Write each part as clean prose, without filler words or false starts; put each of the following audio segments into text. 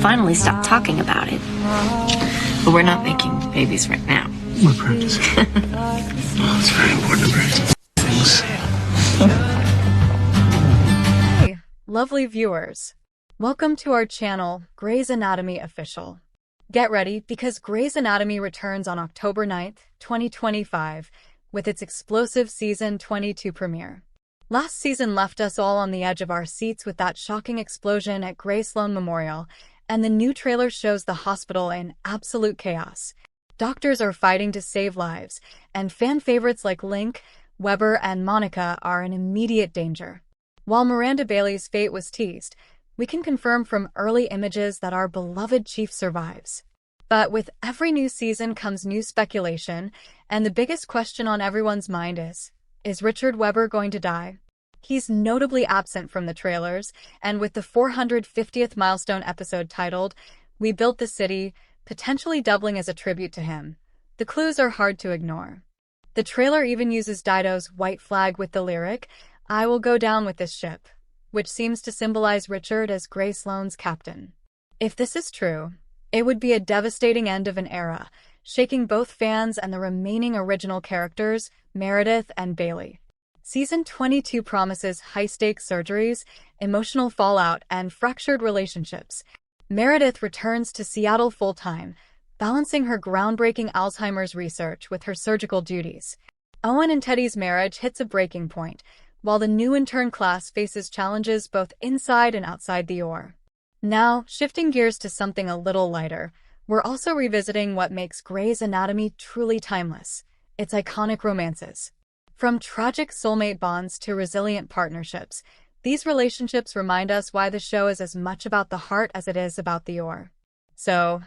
finally stop talking about it. But we're not making babies right now. We're practicing. Oh, it's very important to practice things. Hey, lovely viewers. Welcome to our channel, Grey's Anatomy Official. Get ready because Grey's Anatomy returns on October 9th, 2025, with its explosive Season 22 premiere. Last season left us all on the edge of our seats with that shocking explosion at Grey Sloan Memorial, and the new trailer shows the hospital in absolute chaos. Doctors are fighting to save lives, and fan favorites like Link, Weber, and Monica are in immediate danger. While Miranda Bailey's fate was teased, we can confirm from early images that our beloved Chief survives. But with every new season comes new speculation, and the biggest question on everyone's mind is Richard Weber going to die? He's notably absent from the trailers, and with the 450th milestone episode titled, "We Built the City," potentially doubling as a tribute to him, the clues are hard to ignore. The trailer even uses Dido's white flag with the lyric, "I will go down with this ship," which seems to symbolize Richard as Grey Sloan's captain. If this is true, it would be a devastating end of an era, shaking both fans and the remaining original characters, Meredith and Bailey. Season 22 promises high-stakes surgeries, emotional fallout, and fractured relationships. Meredith returns to Seattle full-time, balancing her groundbreaking Alzheimer's research with her surgical duties. Owen and Teddy's marriage hits a breaking point, while the new intern class faces challenges both inside and outside the OR. Now, shifting gears to something a little lighter, we're also revisiting what makes Grey's Anatomy truly timeless, its iconic romances. From tragic soulmate bonds to resilient partnerships, these relationships remind us why the show is as much about the heart as it is about the OR. So,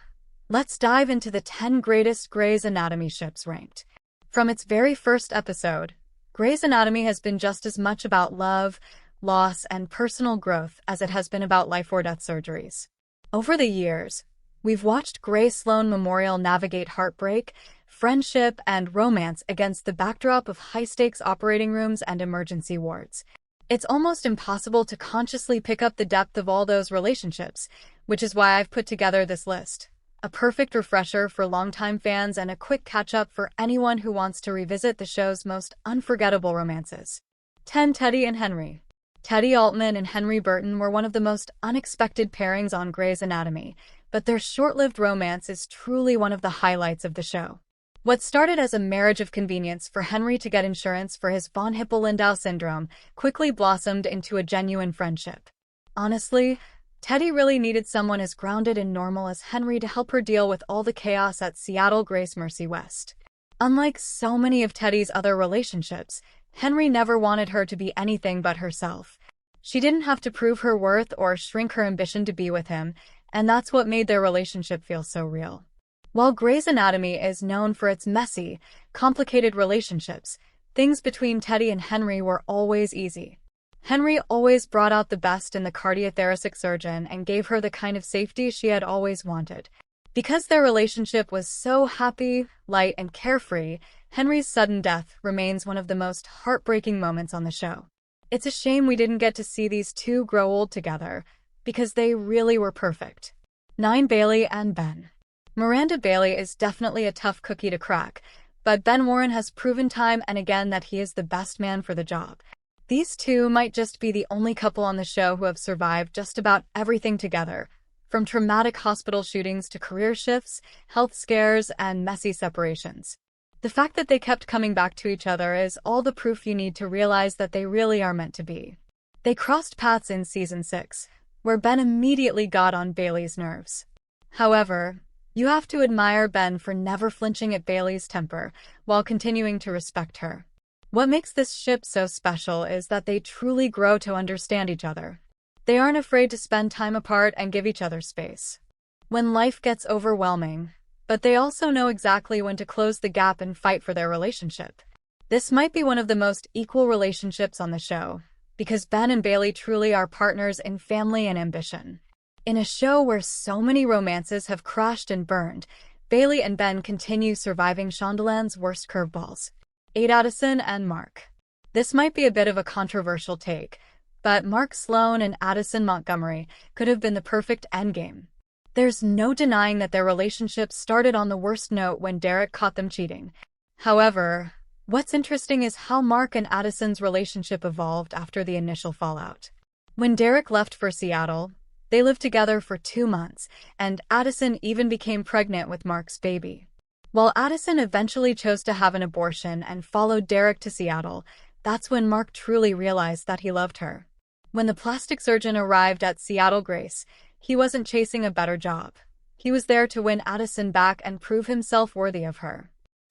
let's dive into the 10 greatest Grey's Anatomy ships ranked. From its very first episode, Grey's Anatomy has been just as much about love, loss, and personal growth as it has been about life-or-death surgeries. Over the years, we've watched Grey Sloan Memorial navigate heartbreak, friendship, and romance against the backdrop of high-stakes operating rooms and emergency wards. It's almost impossible to consciously pick up the depth of all those relationships, which is why I've put together this list. A perfect refresher for longtime fans and a quick catch-up for anyone who wants to revisit the show's most unforgettable romances. 10. Teddy and Henry. Teddy Altman and Henry Burton were one of the most unexpected pairings on Grey's Anatomy, but their short-lived romance is truly one of the highlights of the show. What started as a marriage of convenience for Henry to get insurance for his von Hippel-Lindau syndrome quickly blossomed into a genuine friendship. Honestly, Teddy really needed someone as grounded and normal as Henry to help her deal with all the chaos at Seattle Grace Mercy West. Unlike so many of Teddy's other relationships, Henry never wanted her to be anything but herself. She didn't have to prove her worth or shrink her ambition to be with him, and that's what made their relationship feel so real. While Grey's Anatomy is known for its messy, complicated relationships, things between Teddy and Henry were always easy. Henry always brought out the best in the cardiothoracic surgeon and gave her the kind of safety she had always wanted. Because their relationship was so happy, light, and carefree, Henry's sudden death remains one of the most heartbreaking moments on the show. It's a shame we didn't get to see these two grow old together, because they really were perfect. 9. Bailey and Ben. Miranda Bailey is definitely a tough cookie to crack, but Ben Warren has proven time and again that he is the best man for the job. These two might just be the only couple on the show who have survived just about everything together, from traumatic hospital shootings to career shifts, health scares, and messy separations. The fact that they kept coming back to each other is all the proof you need to realize that they really are meant to be. They crossed paths in Season 6, where Ben immediately got on Bailey's nerves. However, you have to admire Ben for never flinching at Bailey's temper while continuing to respect her. What makes this ship so special is that they truly grow to understand each other. They aren't afraid to spend time apart and give each other space when life gets overwhelming, but they also know exactly when to close the gap and fight for their relationship. This might be one of the most equal relationships on the show, because Ben and Bailey truly are partners in family and ambition. In a show where so many romances have crashed and burned, Bailey and Ben continue surviving Shondaland's worst curveballs. 8. Addison and Mark. This might be a bit of a controversial take, but Mark Sloan and Addison Montgomery could have been the perfect endgame. There's no denying that their relationship started on the worst note when Derek caught them cheating. However, what's interesting is how Mark and Addison's relationship evolved after the initial fallout. When Derek left for Seattle, they lived together for 2 months, and Addison even became pregnant with Mark's baby. While Addison eventually chose to have an abortion and followed Derek to Seattle, that's when Mark truly realized that he loved her. When the plastic surgeon arrived at Seattle Grace, he wasn't chasing a better job. He was there to win Addison back and prove himself worthy of her.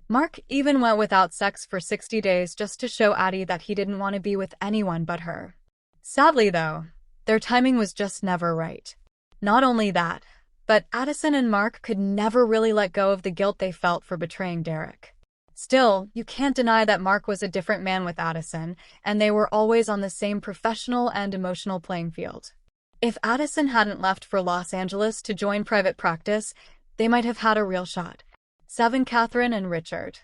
Mark even went without sex for 60 days just to show Addie that he didn't want to be with anyone but her. Sadly, though, their timing was just never right. Not only that, but Addison and Mark could never really let go of the guilt they felt for betraying Derek. Still, you can't deny that Mark was a different man with Addison, and they were always on the same professional and emotional playing field. If Addison hadn't left for Los Angeles to join private practice, they might have had a real shot. 7. Catherine and Richard.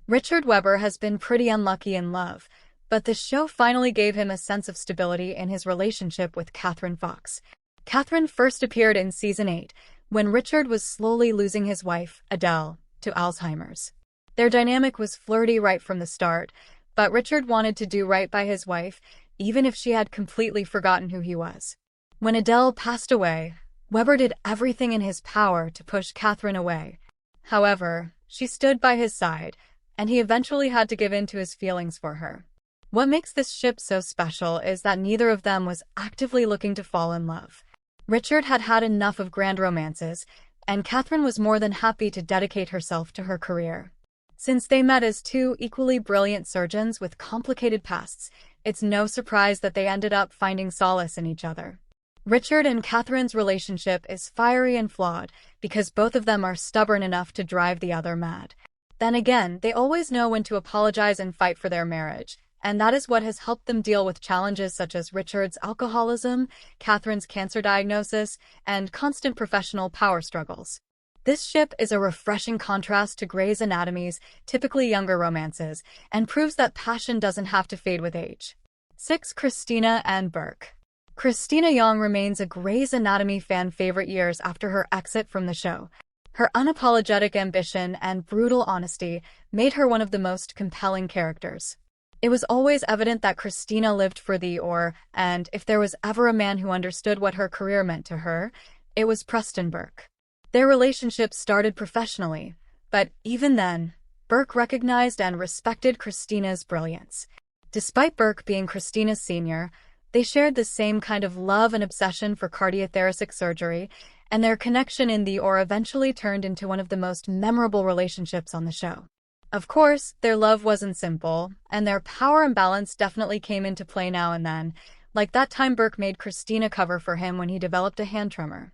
Richard Weber has been pretty unlucky in love, but the show finally gave him a sense of stability in his relationship with Catherine Fox. Catherine first appeared in Season 8, when Richard was slowly losing his wife, Adele, to Alzheimer's. Their dynamic was flirty right from the start, but Richard wanted to do right by his wife, even if she had completely forgotten who he was. When Adele passed away, Weber did everything in his power to push Catherine away. However, she stood by his side, and he eventually had to give in to his feelings for her. What makes this ship so special is that neither of them was actively looking to fall in love. Richard had had enough of grand romances, and Catherine was more than happy to dedicate herself to her career. Since they met as two equally brilliant surgeons with complicated pasts, it's no surprise that they ended up finding solace in each other. Richard and Catherine's relationship is fiery and flawed because both of them are stubborn enough to drive the other mad. Then again, they always know when to apologize and fight for their marriage, and that is what has helped them deal with challenges such as Richard's alcoholism, Catherine's cancer diagnosis, and constant professional power struggles. This ship is a refreshing contrast to Grey's Anatomy's typically younger romances and proves that passion doesn't have to fade with age. 6. Christina and Burke. Christina Young remains a Grey's Anatomy fan favorite years after her exit from the show. Her unapologetic ambition and brutal honesty made her one of the most compelling characters. It was always evident that Christina lived for the or, and if there was ever a man who understood what her career meant to her, it was Preston Burke. Their relationship started professionally, but even then, Burke recognized and respected Christina's brilliance. Despite Burke being Christina's senior, they shared the same kind of love and obsession for cardiothoracic surgery, and their connection in the or eventually turned into one of the most memorable relationships on the show. Of course, their love wasn't simple, and their power imbalance definitely came into play now and then, like that time Burke made Christina cover for him when he developed a hand tremor.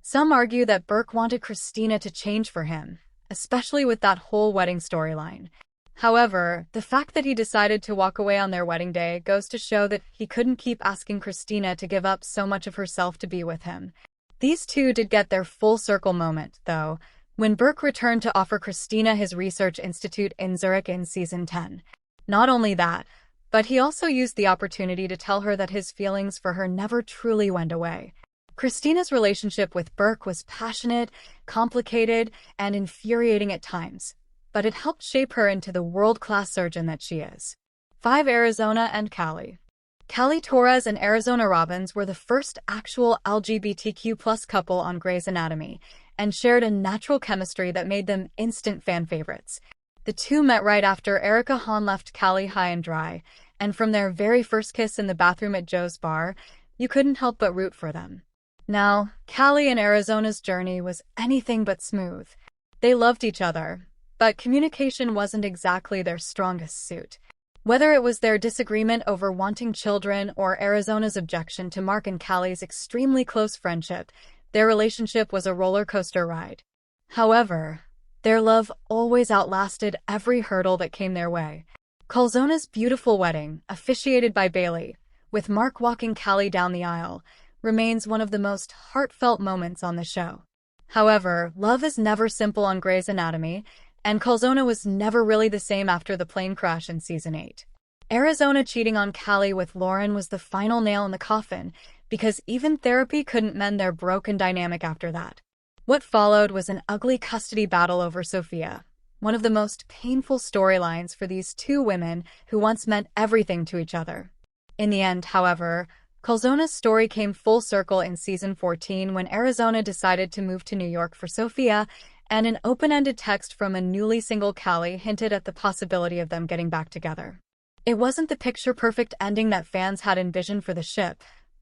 Some argue that Burke wanted Christina to change for him, especially with that whole wedding storyline. However, the fact that he decided to walk away on their wedding day goes to show that he couldn't keep asking Christina to give up so much of herself to be with him. These two did get their full circle moment, though, when Burke returned to offer Christina his research institute in Zurich in Season 10. Not only that, but he also used the opportunity to tell her that his feelings for her never truly went away. Christina's relationship with Burke was passionate, complicated, and infuriating at times, but it helped shape her into the world-class surgeon that she is. 5. Arizona and Callie. Callie Torres and Arizona Robbins were the first actual LGBTQ+ couple on Grey's Anatomy, and shared a natural chemistry that made them instant fan favorites. The two met right after Erica Hahn left Callie high and dry, and from their very first kiss in the bathroom at Joe's bar, you couldn't help but root for them. Now, Callie and Arizona's journey was anything but smooth. They loved each other, but communication wasn't exactly their strongest suit. Whether it was their disagreement over wanting children or Arizona's objection to Mark and Callie's extremely close friendship, their relationship was a roller coaster ride. However, their love always outlasted every hurdle that came their way. Colzona's beautiful wedding, officiated by Bailey, with Mark walking Callie down the aisle, remains one of the most heartfelt moments on the show. However, love is never simple on Grey's Anatomy, and Colzona was never really the same after the plane crash in Season 8. Arizona cheating on Callie with Lauren was the final nail in the coffin, because even therapy couldn't mend their broken dynamic after that. What followed was an ugly custody battle over Sophia, one of the most painful storylines for these two women who once meant everything to each other. In the end, however, Colzona's story came full circle in season 14 when Arizona decided to move to New York for Sophia, and an open-ended text from a newly single Callie hinted at the possibility of them getting back together. It wasn't the picture-perfect ending that fans had envisioned for the ship,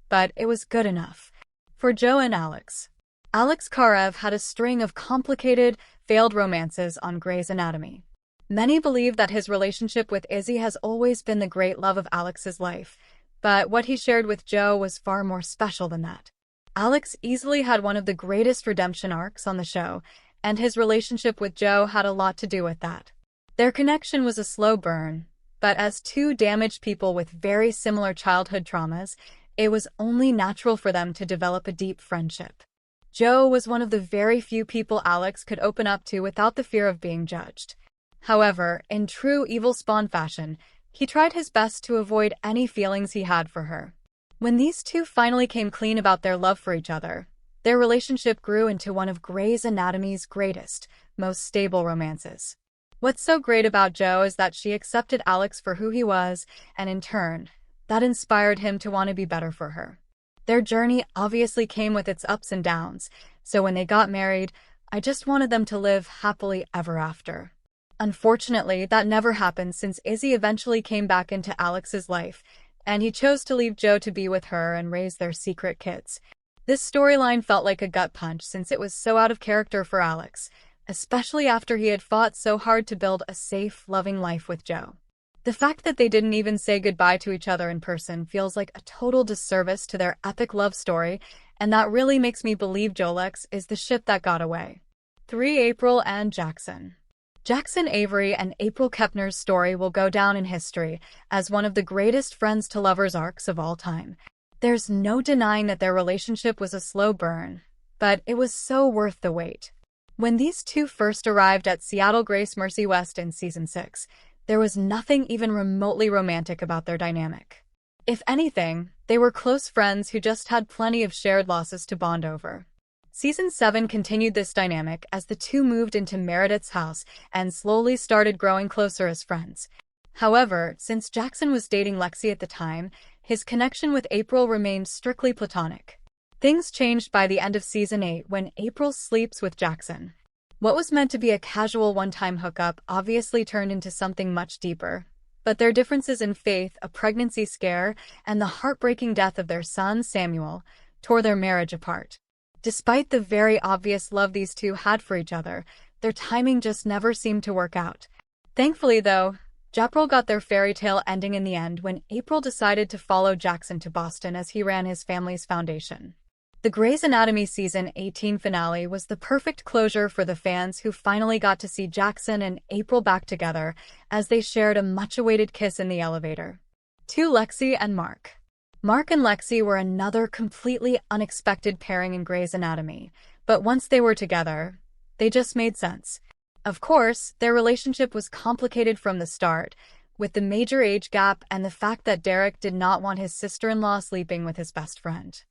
but it was good enough. For Joe and Alex. Alex Karev had a string of complicated, failed romances on Grey's Anatomy. Many believe that his relationship with Izzy has always been the great love of Alex's life, but what he shared with Joe was far more special than that. Alex easily had one of the greatest redemption arcs on the show, and his relationship with Joe had a lot to do with that. Their connection was a slow burn, but as two damaged people with very similar childhood traumas, it was only natural for them to develop a deep friendship. Joe was one of the very few people Alex could open up to without the fear of being judged. However, in true Evil Spawn fashion, he tried his best to avoid any feelings he had for her. When these two finally came clean about their love for each other, their relationship grew into one of Grey's Anatomy's greatest, most stable romances. What's so great about Joe is that she accepted Alex for who he was, and in turn, that inspired him to want to be better for her. Their journey obviously came with its ups and downs, so when they got married, I just wanted them to live happily ever after. Unfortunately, that never happened since Izzy eventually came back into Alex's life, and he chose to leave Joe to be with her and raise their secret kids. This storyline felt like a gut punch since it was so out of character for Alex, especially after he had fought so hard to build a safe, loving life with Joe. The fact that they didn't even say goodbye to each other in person feels like a total disservice to their epic love story, and that really makes me believe Jolex is the ship that got away. 3. April and Jackson. Jackson Avery and April Kepner's story will go down in history as one of the greatest friends-to-lovers arcs of all time. There's no denying that their relationship was a slow burn, but it was so worth the wait. When these two first arrived at Seattle Grace Mercy West in Season 6, there was nothing even remotely romantic about their dynamic. If anything, they were close friends who just had plenty of shared losses to bond over. Season 7 continued this dynamic as the two moved into Meredith's house and slowly started growing closer as friends. However, since Jackson was dating Lexi at the time, his connection with April remained strictly platonic. Things changed by the end of Season 8 when April sleeps with Jackson. What was meant to be a casual one-time hookup obviously turned into something much deeper, but their differences in faith, a pregnancy scare, and the heartbreaking death of their son, Samuel, tore their marriage apart. Despite the very obvious love these two had for each other, their timing just never seemed to work out. Thankfully, though, Japril got their fairy tale ending in the end when April decided to follow Jackson to Boston as he ran his family's foundation. The Grey's Anatomy Season 18 finale was the perfect closure for the fans who finally got to see Jackson and April back together as they shared a much-awaited kiss in the elevator. 2. Lexi and Mark. Mark and Lexi were another completely unexpected pairing in Grey's Anatomy, but once they were together, they just made sense. Of course, their relationship was complicated from the start, with the major age gap and the fact that Derek did not want his sister-in-law sleeping with his best friend.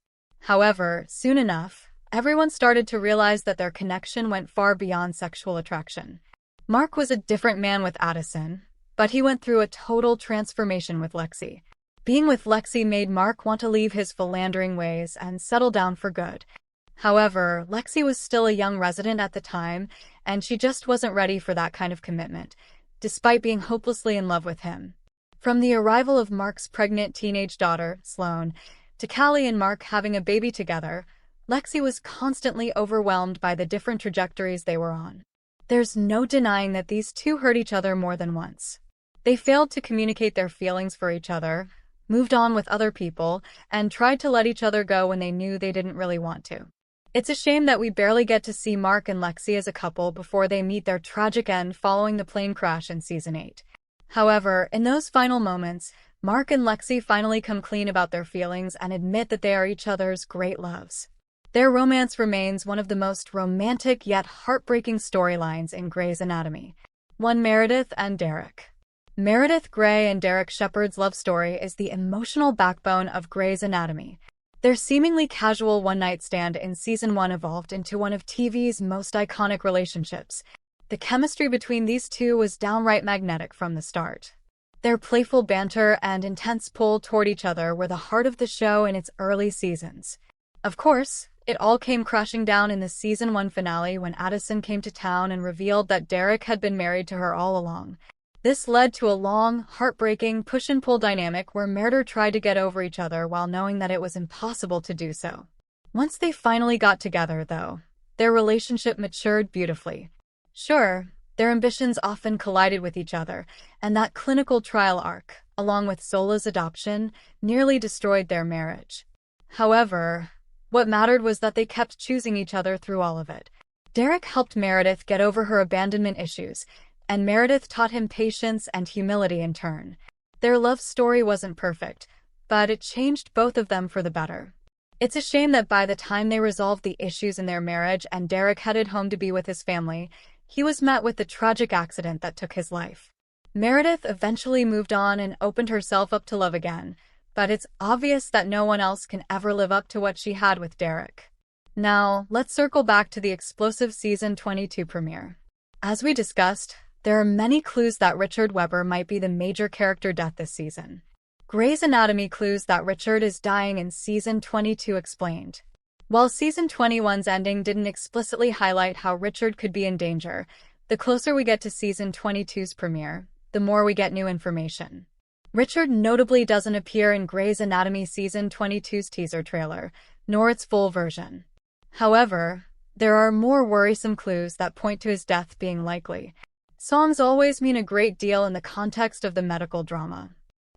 However, soon enough, everyone started to realize that their connection went far beyond sexual attraction. Mark was a different man with Addison, but he went through a total transformation with Lexi. Being with Lexi made Mark want to leave his philandering ways and settle down for good. However, Lexi was still a young resident at the time, and she just wasn't ready for that kind of commitment, despite being hopelessly in love with him. From the arrival of Mark's pregnant teenage daughter, Sloane, to Callie and Mark having a baby together, Lexi was constantly overwhelmed by the different trajectories they were on. There's no denying that these two hurt each other more than once. They failed to communicate their feelings for each other, moved on with other people, and tried to let each other go when they knew they didn't really want to. It's a shame that we barely get to see Mark and Lexi as a couple before they meet their tragic end following the plane crash in Season 8. However, in those final moments, Mark and Lexi finally come clean about their feelings and admit that they are each other's great loves. Their romance remains one of the most romantic yet heartbreaking storylines in Grey's Anatomy. 1. Meredith and Derek. Meredith Grey and Derek Shepherd's love story is the emotional backbone of Grey's Anatomy. Their seemingly casual one-night stand in season 1 evolved into one of TV's most iconic relationships. The chemistry between these two was downright magnetic from the start. Their playful banter and intense pull toward each other were the heart of the show in its early seasons. Of course, it all came crashing down in the season 1 finale when Addison came to town and revealed that Derek had been married to her all along. This led to a long, heartbreaking push-and-pull dynamic where Meredith tried to get over each other while knowing that it was impossible to do so. Once they finally got together, though, their relationship matured beautifully. Sure, their ambitions often collided with each other, and that clinical trial arc, along with Zola's adoption, nearly destroyed their marriage. However, what mattered was that they kept choosing each other through all of it. Derek helped Meredith get over her abandonment issues, and Meredith taught him patience and humility in turn. Their love story wasn't perfect, but it changed both of them for the better. It's a shame that by the time they resolved the issues in their marriage and Derek headed home to be with his family, he was met with the tragic accident that took his life. Meredith eventually moved on and opened herself up to love again, but it's obvious that no one else can ever live up to what she had with Derek. Now, let's circle back to the explosive season 22 premiere. As we discussed, there are many clues that Richard Webber might be the major character death this season. Grey's Anatomy clues that Richard is dying in season 22 explained. While season 21's ending didn't explicitly highlight how Richard could be in danger, the closer we get to season 22's premiere, the more we get new information. Richard notably doesn't appear in Grey's Anatomy season 22's teaser trailer, nor its full version. However, there are more worrisome clues that point to his death being likely. Songs always mean a great deal in the context of the medical drama.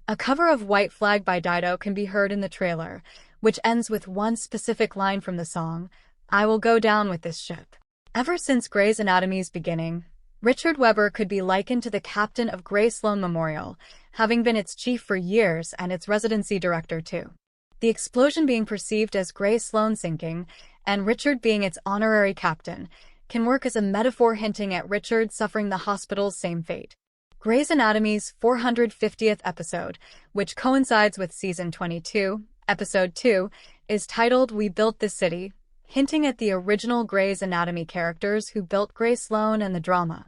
A cover of White Flag by Dido can be heard in the trailer, which ends with one specific line from the song, "I will go down with this ship." Ever since Grey's Anatomy's beginning, Richard Webber could be likened to the captain of Grey Sloan Memorial, having been its chief for years and its residency director too. The explosion being perceived as Grey Sloan sinking, and Richard being its honorary captain, can work as a metaphor hinting at Richard suffering the hospital's same fate. Grey's Anatomy's 450th episode, which coincides with season 22, episode 2, is titled We Built This City, hinting at the original Grey's Anatomy characters who built Grey Sloan and the drama.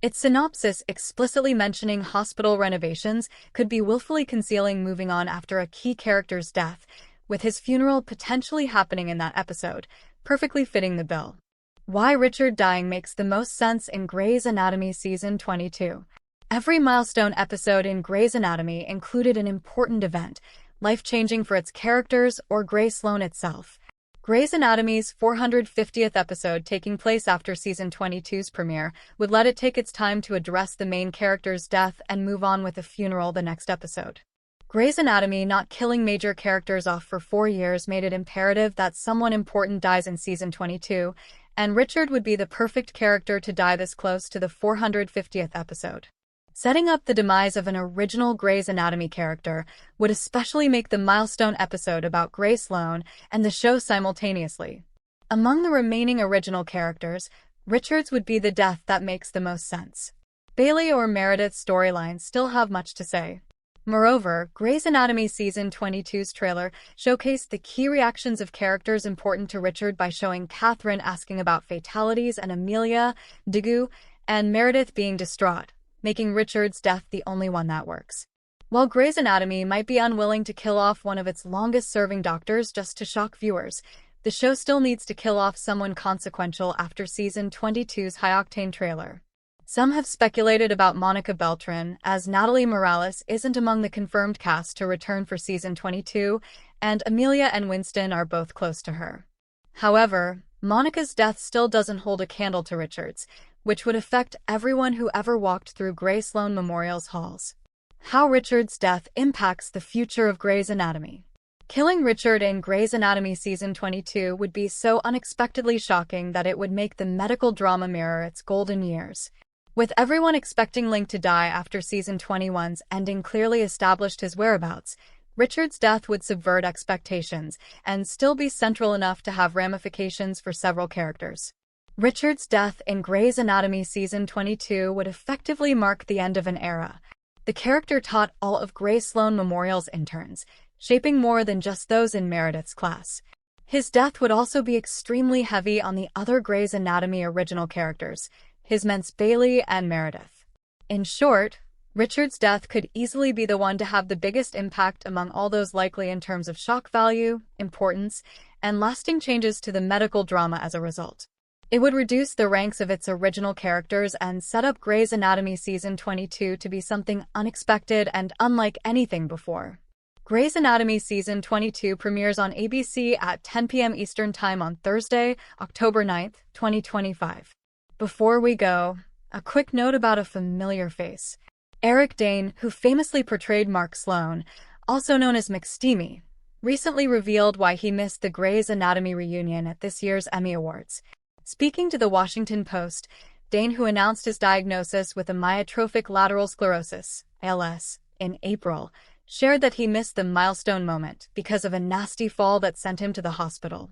Its synopsis explicitly mentioning hospital renovations could be willfully concealing moving on after a key character's death, with his funeral potentially happening in that episode, perfectly fitting the bill. Why Richard dying makes the most sense in Grey's Anatomy season 22. Every milestone episode in Grey's Anatomy included an important event, life-changing for its characters or Grey Sloan itself. Grey's Anatomy's 450th episode, taking place after season 22's premiere, would let it take its time to address the main character's death and move on with a funeral the next episode. Grey's Anatomy not killing major characters off for 4 years made it imperative that someone important dies in season 22, and Richard would be the perfect character to die this close to the 450th episode. Setting up the demise of an original Grey's Anatomy character would especially make the milestone episode about Grey Sloan and the show simultaneously. Among the remaining original characters, Richard's would be the death that makes the most sense. Bailey or Meredith's storylines still have much to say. Moreover, Grey's Anatomy Season 22's trailer showcased the key reactions of characters important to Richard by showing Catherine asking about fatalities and Amelia, Dagu, and Meredith being distraught, making Richard's death the only one that works. While Grey's Anatomy might be unwilling to kill off one of its longest-serving doctors just to shock viewers, the show still needs to kill off someone consequential after Season 22's high-octane trailer. Some have speculated about Monica Beltran, as Natalie Morales isn't among the confirmed cast to return for Season 22, and Amelia and Winston are both close to her. However, Monica's death still doesn't hold a candle to Richard's, which would affect everyone who ever walked through Grey Sloan Memorial's halls. How Richard's death impacts the future of Grey's Anatomy. Killing Richard in Grey's Anatomy Season 22 would be so unexpectedly shocking that it would make the medical drama mirror its golden years. With everyone expecting Link to die after Season 21's ending clearly established his whereabouts, Richard's death would subvert expectations and still be central enough to have ramifications for several characters. Richard's death in Grey's Anatomy Season 22 would effectively mark the end of an era. The character taught all of Grey Sloan Memorial's interns, shaping more than just those in Meredith's class. His death would also be extremely heavy on the other Grey's Anatomy original characters, his mates Bailey and Meredith. In short, Richard's death could easily be the one to have the biggest impact among all those likely in terms of shock value, importance, and lasting changes to the medical drama as a result. It would reduce the ranks of its original characters and set up Grey's Anatomy Season 22 to be something unexpected and unlike anything before. Grey's Anatomy Season 22 premieres on ABC at 10 p.m. Eastern Time on Thursday, October 9th, 2025. Before we go, a quick note about a familiar face. Eric Dane, who famously portrayed Mark Sloan, also known as McSteamy, recently revealed why he missed the Grey's Anatomy reunion at this year's Emmy Awards. Speaking to The Washington Post, Dane, who announced his diagnosis with amyotrophic lateral sclerosis, ALS, in April, shared that he missed the milestone moment because of a nasty fall that sent him to the hospital.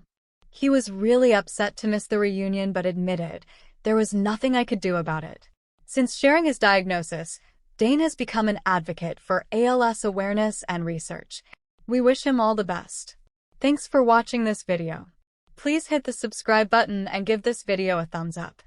He was really upset to miss the reunion but admitted, "There was nothing I could do about it." Since sharing his diagnosis, Dane has become an advocate for ALS awareness and research. We wish him all the best. Thanks for watching this video. Please hit the subscribe button and give this video a thumbs up.